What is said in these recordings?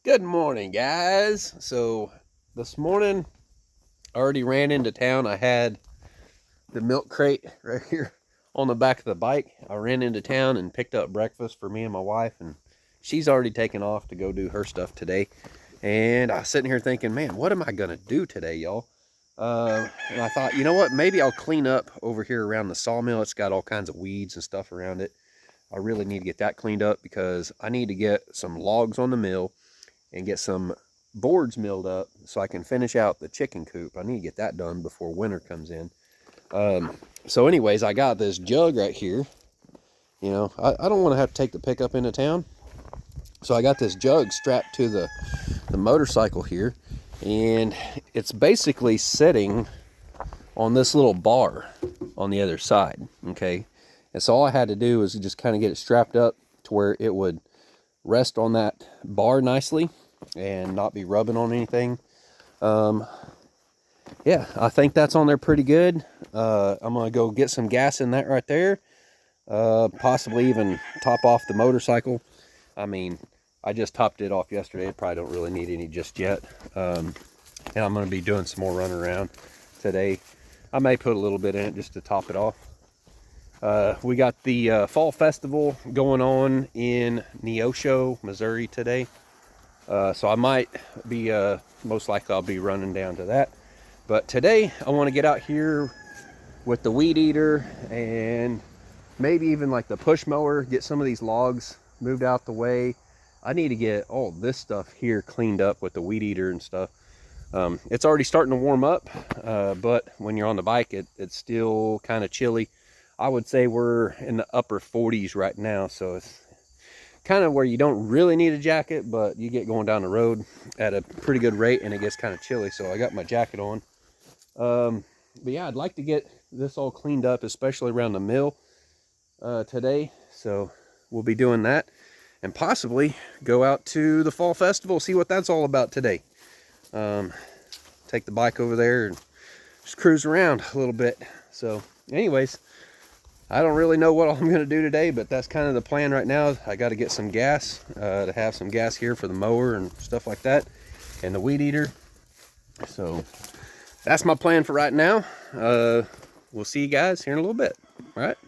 Good morning, guys. So this morning, I already ran into town. I had the milk crate right here on the back of the bike. I ran into town and picked up breakfast for me and my wife, and she's already taken off to go do her stuff today. And I was sitting here thinking, man, what am I gonna do today, y'all? And I thought, you know what? Maybe I'll clean up over here around the sawmill. It's got all kinds of weeds and stuff around it. I really need to get that cleaned up because I need to get some logs on the mill and get some boards milled up so I can finish out the chicken coop. I need to get that done before winter comes in. So anyways, I got this jug right here. You know, I don't want to have to take the pickup into town. So I got this jug strapped to the motorcycle here, and it's basically sitting on this little bar on the other side, okay? And so all I had to do was just kind of get it strapped up to where it would rest on that bar nicely and not be rubbing on anything. Yeah, I think that's on there pretty good. I'm gonna go get some gas in that right there. Possibly even top off the motorcycle. I mean, I just topped it off yesterday. I probably don't really need any just yet. And I'm gonna be doing some more run around today. I may put a little bit in it just to top it off. We got the fall festival going on in Neosho, Missouri today. So I might be, most likely I'll be running down to that. But today I want to get out here with the weed eater and maybe even like the push mower, get some of these logs moved out the way. I need to get all this stuff here cleaned up with the weed eater and stuff. It's already starting to warm up, but when you're on the bike, it's still kind of chilly. I would say we're in the upper 40s right now, so it's kind of where you don't really need a jacket, but you get going down the road at a pretty good rate and it gets kind of chilly, so I got my jacket on. But yeah, I'd like to get this all cleaned up, especially around the mill today, so we'll be doing that and possibly go out to the fall festival, see what that's all about today. Take the bike over there and just cruise around a little bit. So anyways, I don't really know what I'm going to do today, but that's kind of the plan right now. I got to get some gas, to have some gas here for the mower and stuff like that, and the weed eater. So that's my plan for right now. We'll see you guys here in a little bit. All right.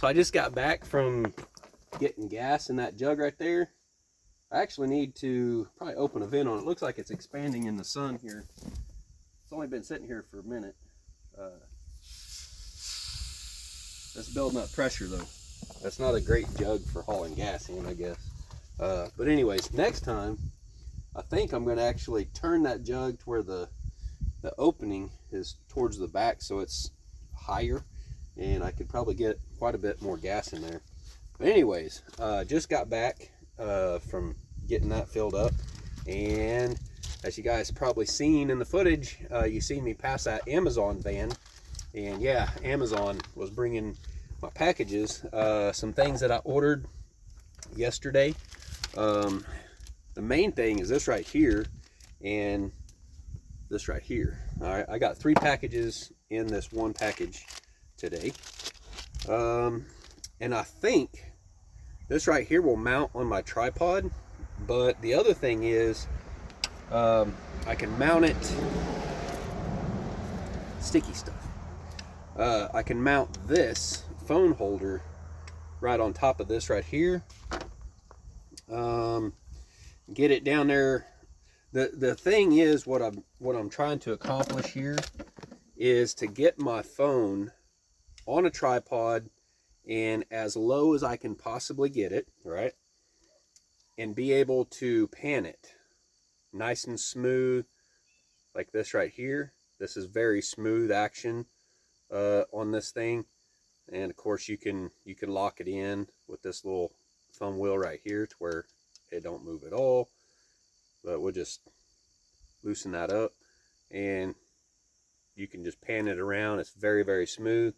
So I just got back from getting gas in that jug right there. I actually need to probably open a vent on it. It looks like it's expanding in the sun here. It's only been sitting here for a minute. That's building up pressure though. That's not a great jug for hauling gas in, I guess. But anyways, next time, I think I'm gonna actually turn that jug to where the opening is towards the back so it's higher, and I could probably get quite a bit more gas in there. But anyways, just got back from getting that filled up, and as you guys probably seen in the footage, you seen me pass that Amazon van, and yeah, Amazon was bringing my packages, some things that I ordered yesterday. The main thing is this right here and this right here. All right, I got 3 packages in this one package today, and I think this right here will mount on my tripod, but the other thing is I can mount it, sticky stuff. I can mount this phone holder right on top of this right here. Get it down there. The thing is, what I'm trying to accomplish here is to get my phone on a tripod and as low as I can possibly get it, right? And be able to pan it nice and smooth, like this right here. This is very smooth action on this thing, and of course you can lock it in with this little thumb wheel right here to where it don't move at all. But we'll just loosen that up and you can just pan it around. It's very, very smooth,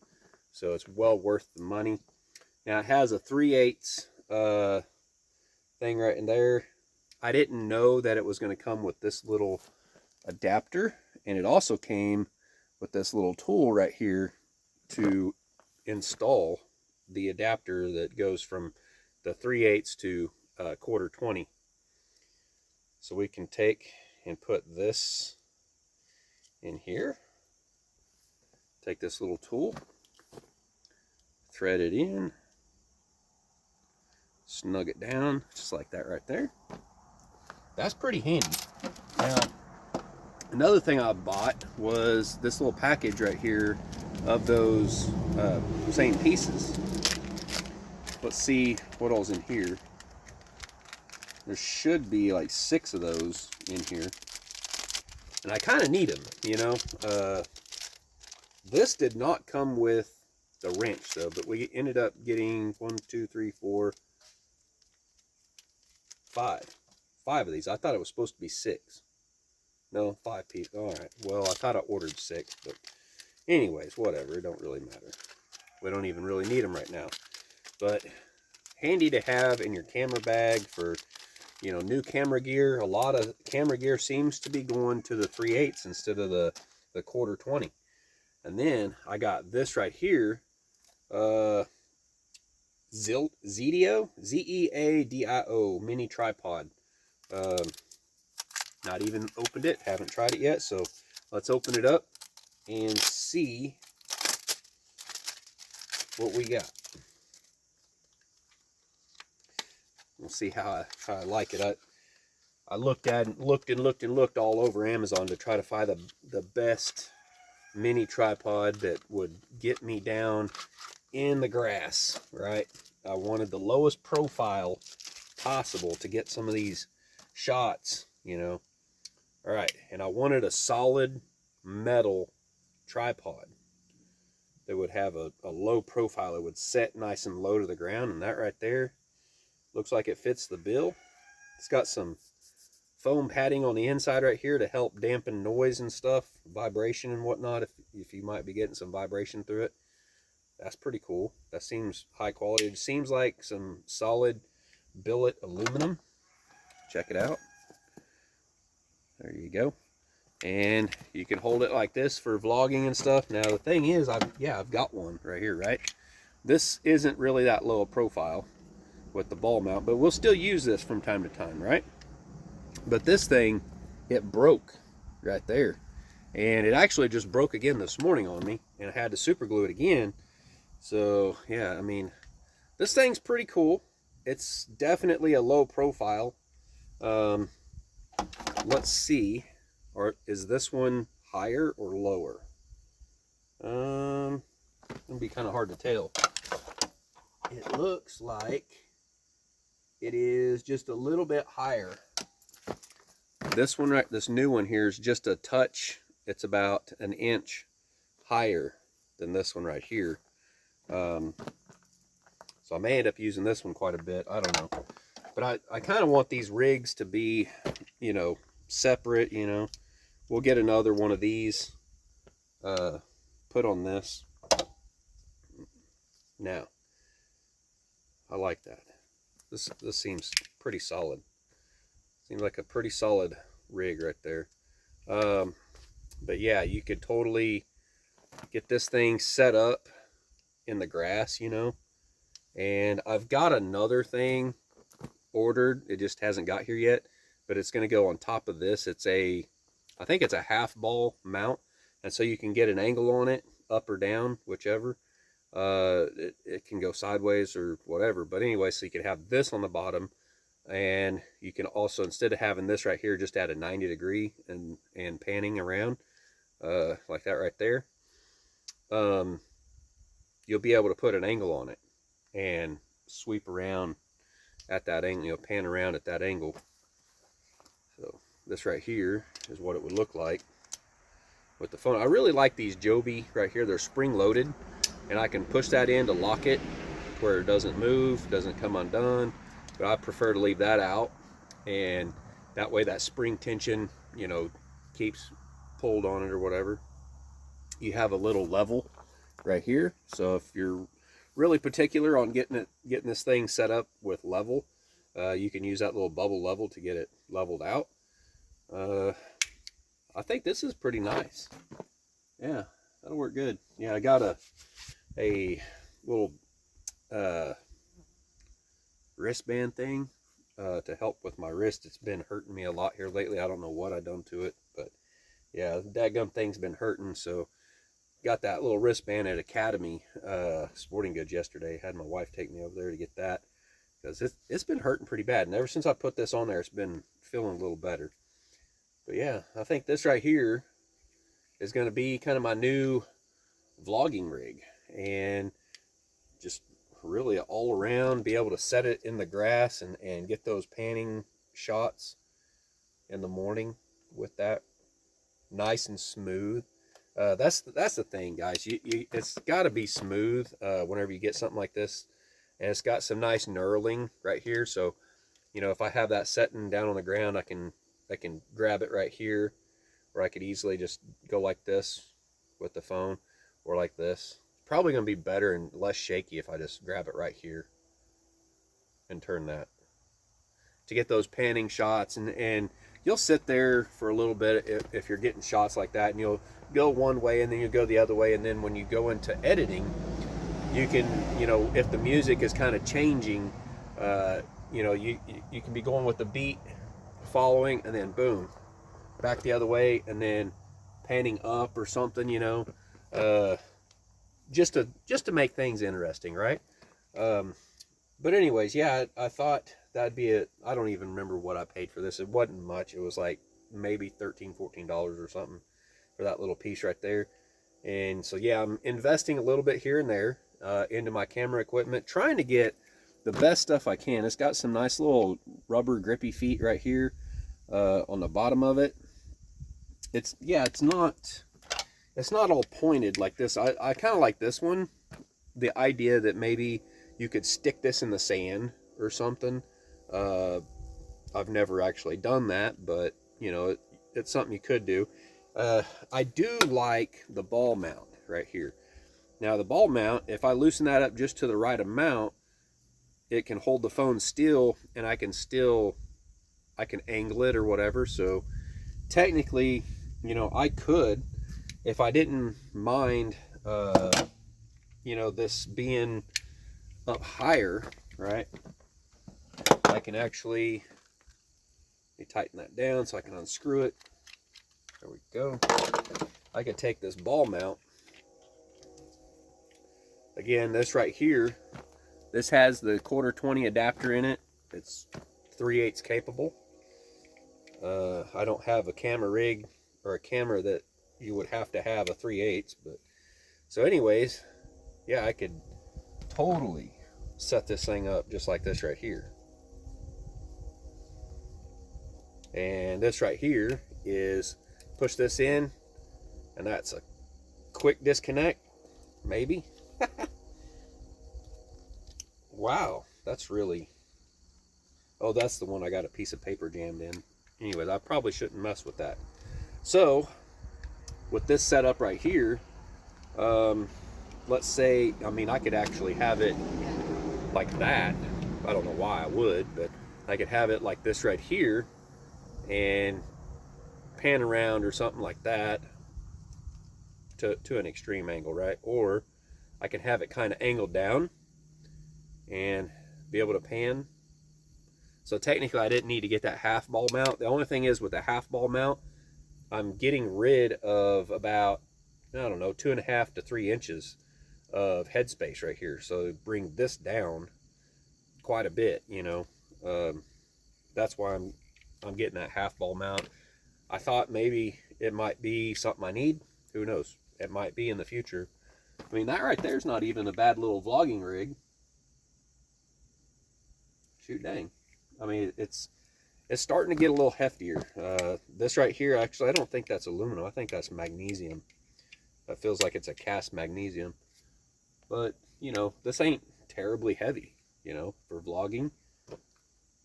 so it's well worth the money. Now it has a 3/8 thing right in there. I didn't know that it was going to come with this little adapter, and it also came with this little tool right here to install the adapter that goes from the 3/8 to 1/4 20. So we can take and put this in here. Take this little tool, thread it in, snug it down, just like that right there. That's pretty handy. Now, another thing I bought was this little package right here of those same pieces. Let's see what all's in here. There should be like 6 of those in here, and I kind of need them, you know. This did not come with the wrench though, but we ended up getting 1, 2, 3, 4, 5 of these. I thought it was supposed to be 6. No, 5 pieces. All right. Well, I thought I ordered 6, but anyways, whatever. It don't really matter. We don't even really need them right now, but handy to have in your camera bag for, you know, new camera gear. A lot of camera gear seems to be going to the 3/8 instead of the 1/4 20. And then I got this right here, Zedio, Zeadio mini tripod. Not even opened it, haven't tried it yet, so let's open it up and see what we got. We'll see how I like it. I looked all over Amazon to try to find the best mini tripod that would get me down in the grass, right? I wanted the lowest profile possible to get some of these shots, you know. All right, and I wanted a solid metal tripod that would have a low profile. It would set nice and low to the ground, and that right there looks like it fits the bill. It's got some foam padding on the inside right here to help dampen noise and stuff, vibration and whatnot, if you might be getting some vibration through it. That's pretty cool. That seems high quality. It seems like some solid billet aluminum. Check it out. There you go. And you can hold it like this for vlogging and stuff. Now the thing is, I've got one right here, right? This isn't really that low a profile with the ball mount, but we'll still use this from time to time, right? But this thing, it broke right there, and it actually just broke again this morning on me, and I had to super glue it again. So yeah, I mean, this thing's pretty cool. It's definitely a low profile. Um, let's see, or is this one higher or lower? It'll be kind of hard to tell. It looks like it is just a little bit higher. This one, right, this new one here is just a touch. It's about an inch higher than this one right here. So I may end up using this one quite a bit. I don't know. But I kind of want these rigs to be, you know, separate, you know. We'll get another one of these put on this. Now, I like that. This seems pretty solid. Seems like a pretty solid rig right there. But yeah, you could totally get this thing set up in the grass, you know. And I've got another thing ordered. It just hasn't got here yet, but it's going to go on top of this. It's a, I think it's a half ball mount, and so you can get an angle on it, up or down, whichever. It can go sideways or whatever, but anyway, so you can have this on the bottom, and you can also, instead of having this right here, just add a 90-degree and panning around like that right there. You'll be able to put an angle on it and sweep around at that angle, you know, pan around at that angle. So this right here is what it would look like with the phone. I really like these Joby right here. They're spring loaded, and I can push that in to lock it where it doesn't move, doesn't come undone. But I prefer to leave that out, and that way that spring tension, you know, keeps pulled on it or whatever. You have a little level right here, so if you're really particular on getting this thing set up with level, you can use that little bubble level to get it leveled out. I think this is pretty nice. Yeah, that'll work good. Yeah, I got a little wristband thing to help with my wrist. It's been hurting me a lot here lately. I don't know what I done to it, but yeah, the dadgum thing's been hurting. So got that little wristband at Academy Sporting Goods yesterday. Had my wife take me over there to get that, because it's been hurting pretty bad. And ever since I put this on there, it's been feeling a little better. But yeah, I think this right here is going to be kind of my new vlogging rig, and just really all around be able to set it in the grass and get those panning shots in the morning with that nice and smooth. That's the thing, guys. It's got to be smooth whenever you get something like this, and it's got some nice knurling right here. So, you know, if I have that setting down on the ground, I can grab it right here, or I could easily just go like this with the phone, or like this. It's probably going to be better and less shaky if I just grab it right here and turn that to get those panning shots. And you'll sit there for a little bit if you're getting shots like that, and you'll go one way and then you go the other way, and then when you go into editing, you can, you know, if the music is kind of changing, you know, you can be going with the beat following, and then boom, back the other way, and then panning up or something, you know, just to make things interesting, right? But anyways, yeah, I thought that'd be it. I don't even remember what I paid for this. It wasn't much. It was like maybe $13-14 or something for that little piece right there. And so yeah, I'm investing a little bit here and there into my camera equipment, trying to get the best stuff I can. It's got some nice little rubber grippy feet right here on the bottom of it. It's not all pointed like this. I kind of like this one. The idea that maybe you could stick this in the sand or something. I've never actually done that, but you know, it's something you could do. I do like the ball mount right here. Now the ball mount, if I loosen that up just to the right amount, it can hold the phone still, and I can angle it or whatever. So technically, you know, I could, if I didn't mind, you know, this being up higher, right? I can actually, let me tighten that down so I can unscrew it. There we go. I could take this ball mount again, this right here, this has the 1/4-20 adapter in it. It's 3/8 capable. I don't have a camera rig or a camera that you would have to have a 3/8, but so anyways, yeah, I could totally set this thing up just like this right here. And this right here is push this in, and that's a quick disconnect, maybe. Wow, that's really, oh, that's the one I got a piece of paper jammed in. Anyways, I probably shouldn't mess with that. So with this setup right here, let's say, I mean, I could actually have it like that. I don't know why I would, but I could have it like this right here and pan around or something like that to an extreme angle, right? Or I can have it kind of angled down and be able to pan. So technically I didn't need to get that half ball mount. The only thing is with the half ball mount, I'm getting rid of about, I don't know, 2.5 to 3 inches of headspace right here. So bring this down quite a bit, you know. That's why I'm getting that half ball mount. I thought maybe it might be something I need. Who knows? It might be in the future. I mean, that right there is not even a bad little vlogging rig. Shoot, dang. I mean, it's starting to get a little heftier. This right here, actually, I don't think that's aluminum. I think that's magnesium. That feels like it's a cast magnesium. But, you know, this ain't terribly heavy, you know, for vlogging.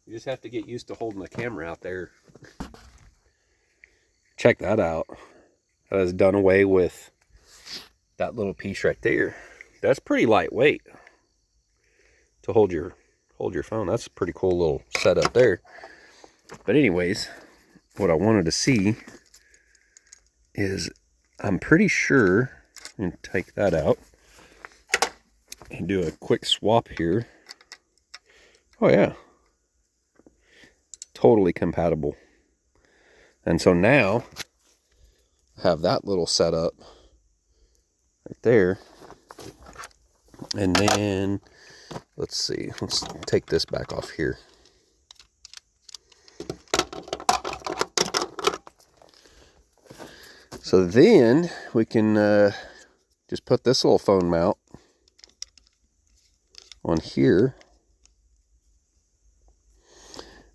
You just have to get used to holding the camera out there. Check that out. That has done away with that little piece right there. That's pretty lightweight to hold your phone. That's a pretty cool little setup there. But anyways, what I wanted to see is, I'm pretty sure, and take that out and do a quick swap here. Oh yeah, totally compatible. And so now I have that little setup right there. And then let's see, let's take this back off here. So then we can just put this little phone mount on here.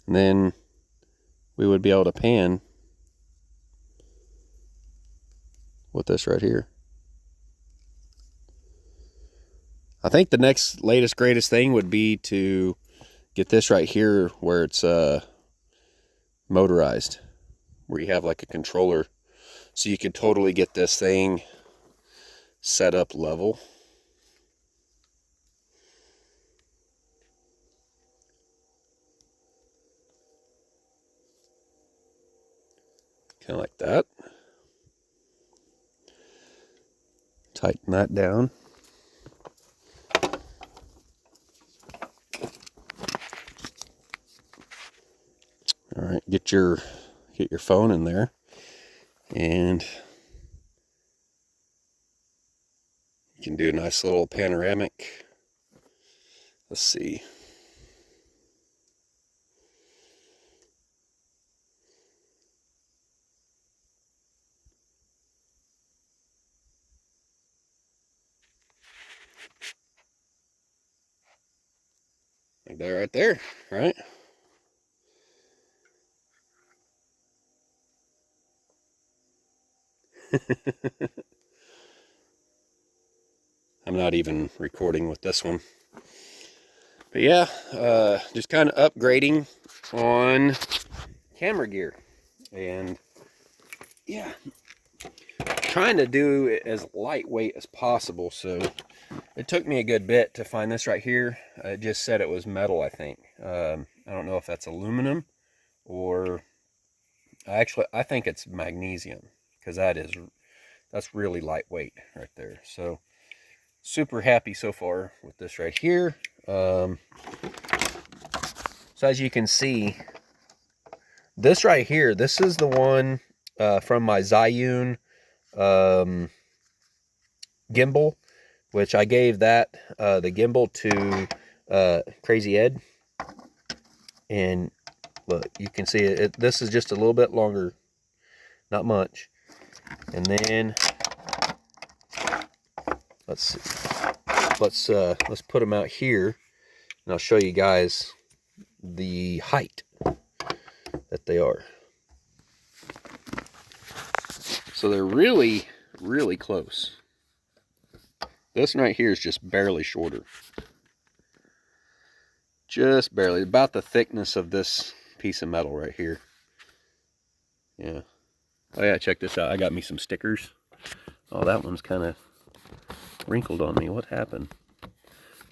And then we would be able to pan with this right here. I think the next latest greatest thing would be to get this right here where it's motorized, where you have like a controller, so you can totally get this thing set up level. Kind of like that. Tighten that down. All right, get your phone in there, and you can do a nice little panoramic. Let's see. Like that right there, right? I'm not even recording with this one. But yeah, just kind of upgrading on camera gear. And yeah, trying to do it as lightweight as possible. So it took me a good bit to find this right here. It just said it was metal, I think. I don't know if that's aluminum or I think it's magnesium, because that's really lightweight right there. So super happy so far with this right here. So as you can see, this right here, this is the one from my Zhiyun gimbal, which I gave that, the gimbal to Crazy Ed. And look, you can see it. This is just a little bit longer, not much. And then let's see. Let's put them out here, and I'll show you guys the height that they are. So they're really, really close. This one right here is just barely shorter. Just barely. About the thickness of this piece of metal right here. Yeah. Oh yeah, check this out. I got me some stickers. Oh, that one's kind of wrinkled on me. What happened?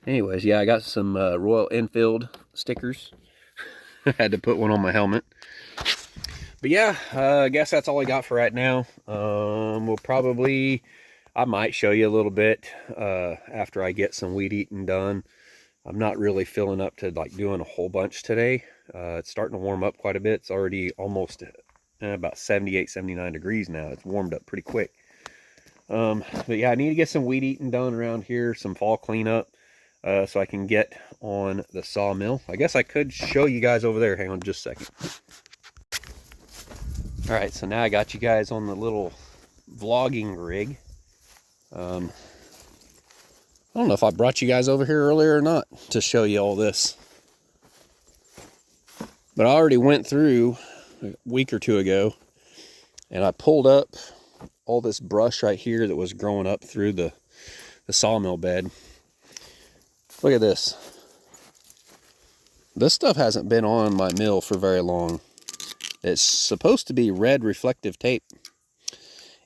Anyways, yeah, I got some Royal Enfield stickers. I had to put one on my helmet. But yeah, I guess that's all I got for right now. I might show you a little bit after I get some weed eating done. I'm not really feeling up to like doing a whole bunch today. It's starting to warm up quite a bit. It's already almost about 78, 79 degrees now. It's warmed up pretty quick. But yeah, I need to get some weed eating done around here, some fall cleanup, so I can get on the sawmill. I guess I could show you guys over there. Hang on just a second. All right, so now I got you guys on the little vlogging rig. I don't know if I brought you guys over here earlier or not to show you all this. But I already went through a week or two ago, and I pulled up all this brush right here that was growing up through the sawmill bed. Look at this. This stuff hasn't been on my mill for very long. It's supposed to be red reflective tape.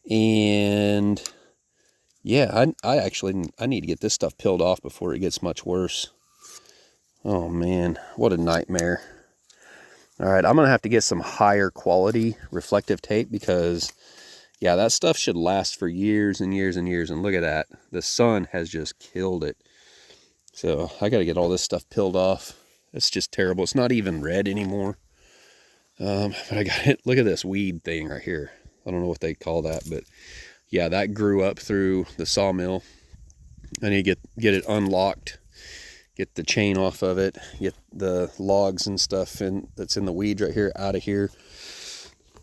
And yeah, I need to get this stuff peeled off before it gets much worse. Oh man, what a nightmare. All right, I'm gonna have to get some higher quality reflective tape because yeah, that stuff should last for years and years and years. And look at that, the sun has just killed it. So I gotta get all this stuff peeled off. It's just terrible. It's not even red anymore. But I got it. Look at this weed thing right here. I don't know what they call that, but yeah, that grew up through the sawmill. I need to get it unlocked, get the chain off of it, get the logs and stuff that's in the weeds right here out of here.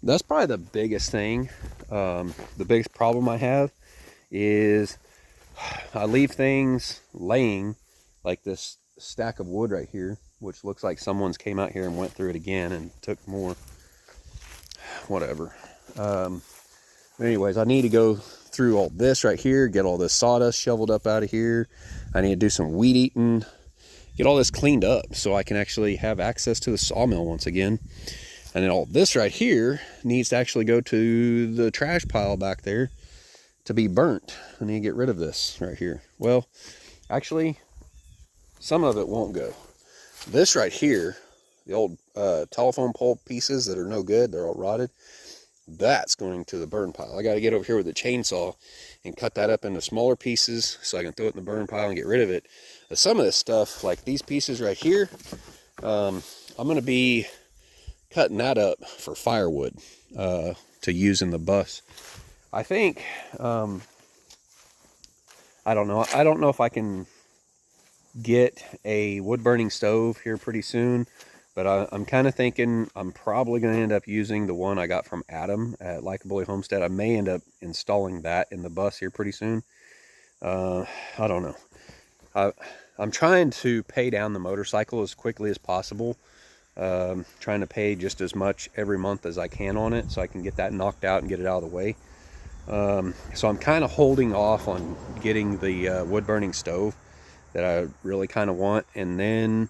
That's probably the biggest thing. The biggest problem I have is I leave things laying, like this stack of wood right here, which looks like someone's came out here and went through it again and took more. Whatever. Anyways, I need to go through all this right here, get all this sawdust shoveled up out of here. I need to do some weed eating, get all this cleaned up so I can actually have access to the sawmill once again. And then all this right here needs to actually go to the trash pile back there to be burnt. I need to get rid of this right here. Well, actually, some of it won't go. This right here, the old telephone pole pieces that are no good, they're all rotted, that's going to the burn pile. I got to get over here with the chainsaw and cut that up into smaller pieces so I can throw it in the burn pile and get rid of it. But some of this stuff, like these pieces right here, I'm going to be cutting that up for firewood to use in the bus. I think, I don't know. I don't know if I can get a wood burning stove here pretty soon, but I'm kind of thinking I'm probably going to end up using the one I got from Adam at Likeably Homestead. I may end up installing that in the bus here pretty soon. I don't know. I'm trying to pay down the motorcycle as quickly as possible. Trying to pay just as much every month as I can on it so I can get that knocked out and get it out of the way. So I'm kind of holding off on getting the wood burning stove that I really kind of want, and then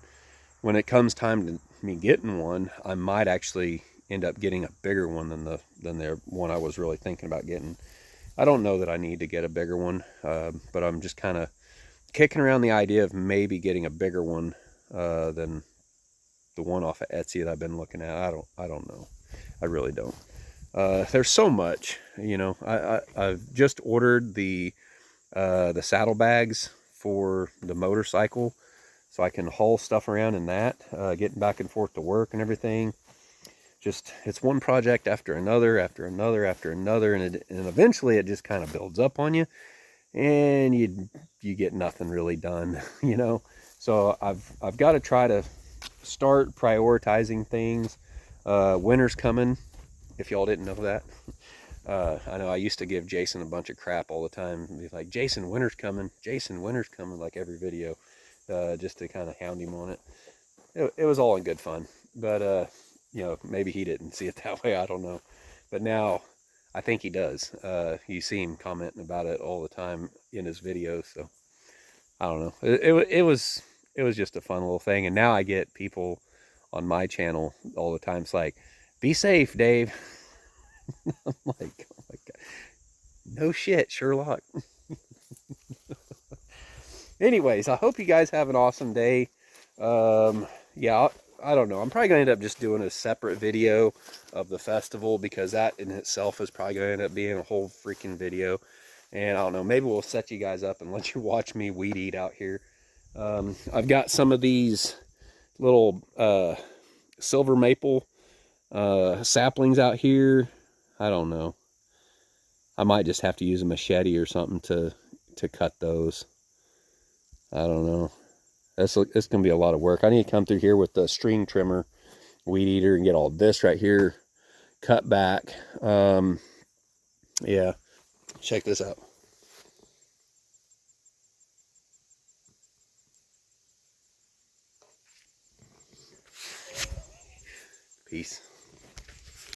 when it comes time to me getting one, I might actually end up getting a bigger one than the one I was really thinking about getting. I don't know that I need to get a bigger one, but I'm just kind of kicking around the idea of maybe getting a bigger one than the one off of Etsy that I've been looking at. I don't know. I really don't. There's so much, you know. I've just ordered the saddlebags for the motorcycle so I can haul stuff around in that, getting back and forth to work and everything. Just, it's one project after another, and eventually it just kind of builds up on you. and you get nothing really done, you know. So I've got to try to start prioritizing things. Winter's coming, if y'all didn't know that. I know I used to give Jason a bunch of crap all the time. Be like, Jason, winter's coming. Jason, winter's coming, like every video, just to kind of hound him on it. It was all in good fun, but you know, maybe he didn't see it that way. I don't know, but now I think he does. You see him commenting about it all the time in his videos, so I don't know. It was just a fun little thing, and now I get people on my channel all the time. It's like, be safe, Dave. I'm like, oh my god, no shit, Sherlock. Anyways, I hope you guys have an awesome day. Yeah, I don't know. I'm probably gonna end up just doing a separate video of the festival, because that in itself is probably gonna end up being a whole freaking video. And I don't know, maybe we'll set you guys up and let you watch me weed eat out here. I've got some of these little silver maple saplings out here. I don't know. I might just have to use a machete or something to cut those. I don't know. It's going to be a lot of work. I need to come through here with the string trimmer, weed eater, and get all this right here cut back. Yeah, check this out. Peace.